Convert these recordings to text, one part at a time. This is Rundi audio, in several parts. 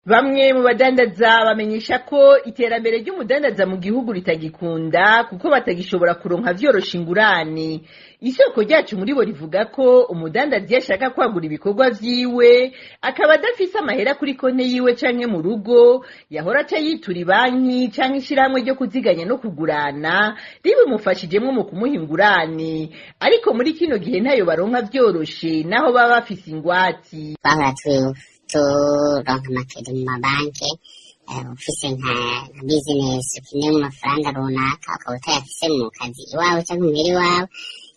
Bamwe mu badandaza bamenyesha ko iterambere ry'umudandaza mu gihugu ritagikunda kuko batagishobora kuronka vyorosha ingurane. Isoko ryacu muri bo rivuga ko umudandaza iyo ashaka kwagura ibikorwa vyiwe akaba adafise amahera kuri konte yiwe canke mu rugo, yahora aca yitura banki canke ishirahamwe ryo kuziganya no kugurana ribimufashijemwo mu kumuha ingurane, ariko muri kino gihe ntayo baronka vyoroshe naho baba bafise ingwati. turonka amakuru mu mabanki ufise nka bizinesi ukeneye mu mafaranga runaka ukaba utayafise mu kazi iwawe cyangwa muhira iwawe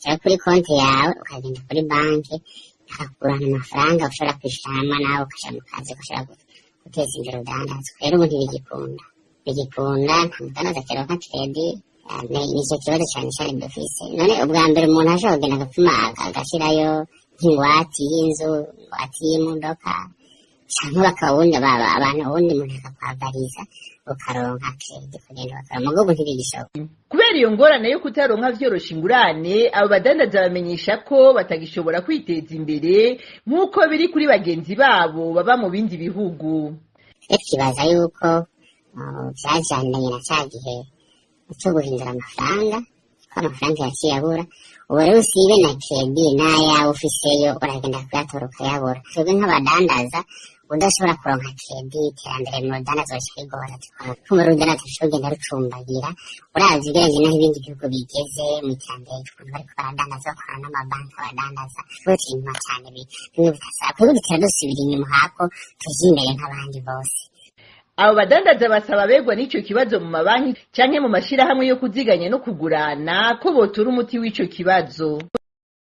cyangwa kuri konti yawe ukagenda kuri banki akakugurana amafaranga ushobora kwishiramo nawe ukaja mu kazi ugashobora guteza imbere udandaza. Rero ubu ntibigikunda nta mudandaza akironka kredi, nico kibazo cane dufise. None ubwa mbere umuntu ashobora kugenda agapfuma agashirayo nk'ingwati y'inzu, ingwati y'imodoka canke bakawundi abantu ubundi umuntu akakwagariza ukaronka kredi kugenda bakora mugo ntibigishoboka. Kubera iyo ngorane yo kutaronka vyorosha ingurane, abo badandaza bamenyesha ko batagishobora kwiteza imbere nk'uko biri kuri bagenzi babo baba mu bindi bihugu. Twibaza yuko vyajandanye na ca gihe cyo guhindura amafaranga ko amafaranga yaciye abura, ubu rero usibe na kredi n'ayawe ufiseyo uragenda kuyatora ukayabura. Twebwe nk'abadandaza udashobora kuronka kredi iterambere mu rudandaza rica rigora, kumva urudandaza rushobora kugenda rucumbagira uravye ugereranyije naho ibindi bihugu bigeze mu iterambere ukuntu bariko baradandaza bakorana n'amabanki abadandaza twese inyuma cane bimwe bitasaba twebwe dutera dusubira inyuma hako tuje imbere nk'abandi bose. Abo badandaza basaba begwa n'ico kibazo mu mabanki canke mu mashirahamwe yo kuziganya no kugurana ko botura umuti w'ico kibazo.